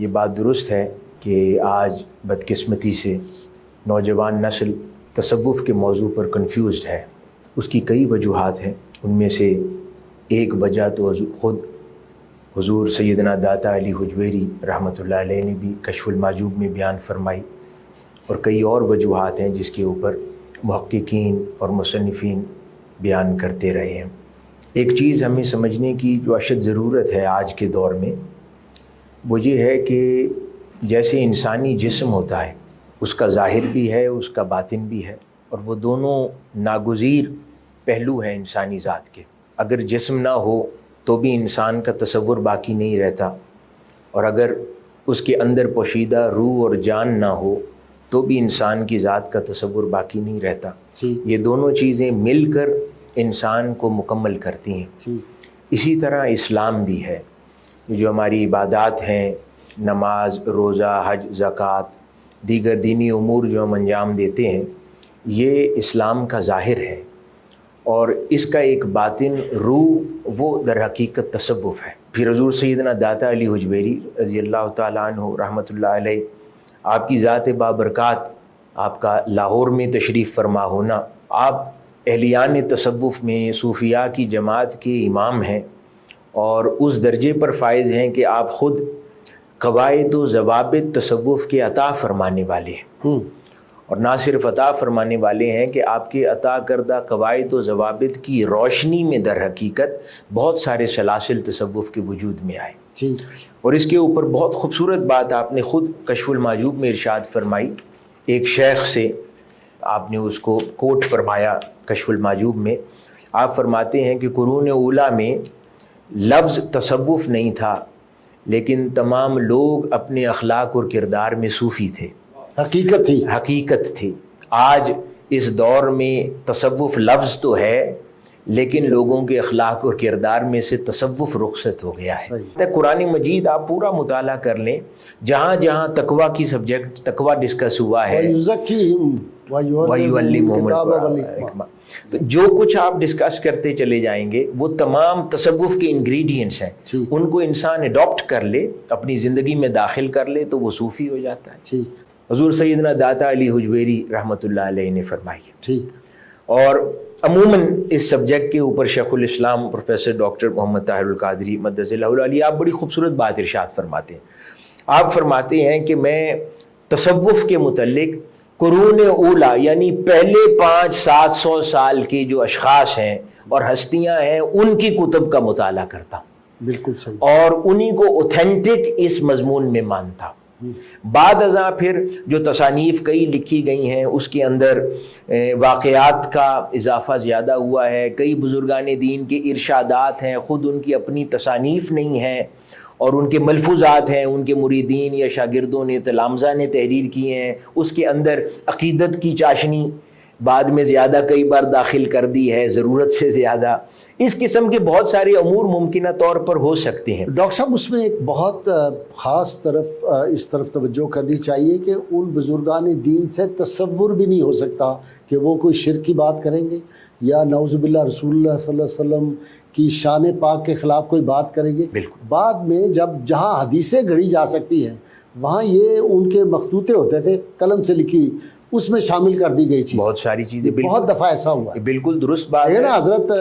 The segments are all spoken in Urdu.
یہ بات درست ہے کہ آج بدقسمتی سے نوجوان نسل تصوف کے موضوع پر کنفیوزڈ ہے۔ اس کی کئی وجوہات ہیں، ان میں سے ایک وجہ تو خود حضور سیدنا داتا علی حجویری رحمۃ اللہ علیہ نے بھی کشف المحجوب میں بیان فرمائی، اور کئی اور وجوہات ہیں جس کے اوپر محققین اور مصنفین بیان کرتے رہے ہیں۔ ایک چیز ہمیں سمجھنے کی جو اشد ضرورت ہے آج کے دور میں، وہ یہ ہے کہ جیسے انسانی جسم ہوتا ہے، اس کا ظاہر بھی ہے، اس کا باطن بھی ہے، اور وہ دونوں ناگزیر پہلو ہیں انسانی ذات کے۔ اگر جسم نہ ہو تو بھی انسان کا تصور باقی نہیں رہتا، اور اگر اس کے اندر پوشیدہ روح اور جان نہ ہو تو بھی انسان کی ذات کا تصور باقی نہیں رہتا۔ یہ دونوں چیزیں مل کر انسان کو مکمل کرتی ہیں۔ اسی طرح اسلام بھی ہے، جو ہماری عبادات ہیں، نماز، روزہ، حج، زکوٰۃ، دیگر دینی امور جو ہم انجام دیتے ہیں، یہ اسلام کا ظاہر ہے، اور اس کا ایک باطن روح وہ در حقیقت تصوف ہے۔ پھر حضور سیدنا داتا علی حجویری رضی اللہ تعالیٰ عنہ رحمۃ اللہ علیہ، آپ کی ذات بابرکات، آپ کا لاہور میں تشریف فرما ہونا، آپ اہلیان تصوف میں صوفیاء کی جماعت کے امام ہیں، اور اس درجے پر فائز ہیں کہ آپ خود قواعد و ضوابط تصوف کے عطا فرمانے والے ہیں، اور نہ صرف عطا فرمانے والے ہیں کہ آپ کے عطا کردہ قواعد و ضوابط کی روشنی میں در حقیقت بہت سارے سلاسل تصوف کے وجود میں آئے۔ اور اس کے اوپر بہت خوبصورت بات آپ نے خود کشف المحجوب میں ارشاد فرمائی۔ ایک شیخ سے آپ نے اس کو کوٹ فرمایا کشف المحجوب میں، آپ فرماتے ہیں کہ قرون اولیٰ میں لفظ تصوف نہیں تھا، لیکن تمام لوگ اپنے اخلاق اور کردار میں صوفی تھے، حقیقت تھی۔ آج اس دور میں تصوف لفظ تو ہے، لیکن لوگوں کے اخلاق اور کردار میں سے تصوف رخصت ہو گیا ہے۔ قرآن مجید آپ پورا مطالعہ کر لیں، جہاں جہاں تقویٰ کی سبجیکٹ تقویٰ ڈسکس ہوا ہے، وَيُعَلِّمُهُمُ الْحِكْمَةَ، تو جو کچھ آپ ڈسکس کرتے چلے جائیں گے وہ تمام تصوف کے انگریڈینٹس ہیں، ان کو انسان اڈاپٹ کر لے، اپنی زندگی میں داخل کر لے تو وہ صوفی ہو جاتا ہے۔ حضور سیدنا داتا علی حجویری رحمۃ اللہ علیہ نے فرمائی۔ اور عموماً اس سبجیکٹ کے اوپر شیخ الاسلام پروفیسر ڈاکٹر محمد طاہر القادری مدث اللہ علیہ آپ بڑی خوبصورت بات ارشاد فرماتے ہیں۔ آپ فرماتے ہیں کہ میں تصوف کے متعلق قرون اولیٰ یعنی پہلے 500-700 سال کے جو اشخاص ہیں اور ہستیاں ہیں، ان کی کتب کا مطالعہ کرتا ہوں، بالکل صحیح، اور انہی کو اوتھینٹک اس مضمون میں مانتا ہوں۔ بعد ازاں پھر جو تصانیف کئی لکھی گئی ہیں اس کے اندر واقعات کا اضافہ زیادہ ہوا ہے، کئی بزرگان دین کے ارشادات ہیں، خود ان کی اپنی تصانیف نہیں ہیں، اور ان کے ملفوظات ہیں، ان کے مریدین یا شاگردوں نے، تلامذہ نے تحریر کیے ہیں، اس کے اندر عقیدت کی چاشنی بعد میں زیادہ کئی بار داخل کر دی ہے، ضرورت سے زیادہ۔ اس قسم کے بہت سارے امور ممکنہ طور پر ہو سکتے ہیں۔ ڈاکٹر صاحب اس میں ایک بہت خاص اس طرف توجہ کرنی چاہیے کہ ان بزرگان دین سے تصور بھی نہیں ہو سکتا کہ وہ کوئی شرک کی بات کریں گے یا نعوذ باللہ رسول اللہ صلی اللہ علیہ وسلم کی شان پاک کے خلاف کوئی بات کریں گے۔ بعد میں جہاں حدیثیں گھڑی جا سکتی ہیں وہاں یہ ان کے مخطوطے ہوتے تھے قلم سے لکھی ہوئی، اس میں شامل کر دی گئی چیز، بہت ساری چیزیں، بہت دفعہ ایسا ہوا ہے۔ بالکل درست بات ہے نا، حضرت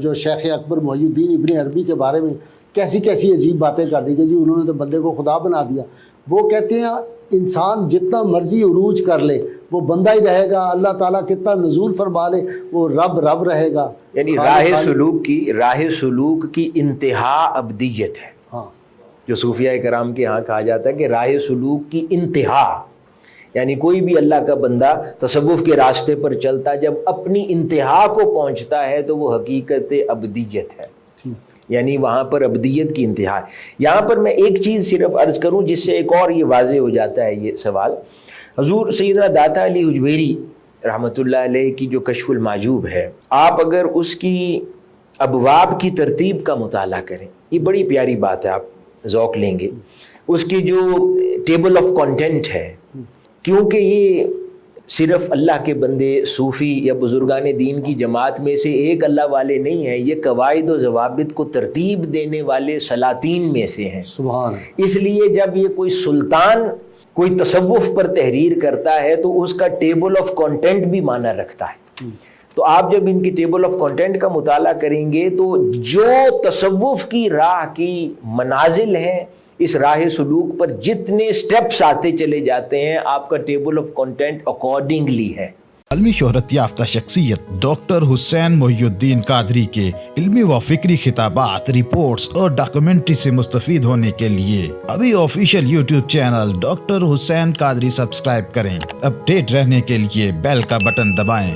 جو شیخ اکبر محی الدین ابن عربی کے بارے میں کیسی کیسی عجیب باتیں کر دی گئی جی، انہوں نے تو بندے کو خدا بنا دیا۔ وہ کہتے ہیں انسان جتنا مرضی عروج کر لے وہ بندہ ہی رہے گا، اللہ تعالیٰ کتنا نزول فرما لے وہ رب رہے گا۔ یعنی راہ سلوک کی انتہا ابدیت ہے، ہاں، جو صوفیاء کرام کے ہاں کہا جاتا ہے کہ راہ سلوک کی انتہا، یعنی کوئی بھی اللہ کا بندہ تصوف کے راستے پر چلتا جب اپنی انتہا کو پہنچتا ہے تو وہ حقیقت ابدیت ہے، یعنی وہاں پر ابدیت کی انتہا ہے۔ یہاں پر میں ایک چیز صرف عرض کروں جس سے ایک اور یہ واضح ہو جاتا ہے یہ سوال۔ حضور سیدنا داتا علی حجویری رحمۃ اللہ علیہ کی جو کشف المحجوب ہے، آپ اگر اس کی ابواب کی ترتیب کا مطالعہ کریں، یہ بڑی پیاری بات ہے، آپ ذوق لیں گے۔ اس کی جو ٹیبل آف کنٹینٹ ہے، کیونکہ یہ صرف اللہ کے بندے صوفی یا بزرگان دین کی جماعت میں سے ایک اللہ والے نہیں ہیں، یہ قواعد و ضوابط کو ترتیب دینے والے سلاطین میں سے ہیں۔ سبحان۔ اس لیے جب یہ کوئی سلطان کوئی تصوف پر تحریر کرتا ہے تو اس کا ٹیبل آف کانٹینٹ بھی معنی رکھتا ہے۔ تو آپ جب ان کی ٹیبل آف کانٹینٹ کا مطالعہ کریں گے تو جو تصوف کی راہ کی منازل ہیں، اس راہ سلوک پر جتنے سٹیپس آتے چلے جاتے ہیں، آپ کا ٹیبل آف کانٹینٹ اکارڈنگلی ہے۔ عالمی شہرت یافتہ شخصیت ڈاکٹر حسین محی الدین قادری کے علمی و فکری خطابات، رپورٹس اور ڈاکومنٹری سے مستفید ہونے کے لیے ابھی آفیشیل یوٹیوب چینل ڈاکٹر حسین قادری سبسکرائب کریں۔ اپ ڈیٹ رہنے کے لیے بیل کا بٹن دبائیں۔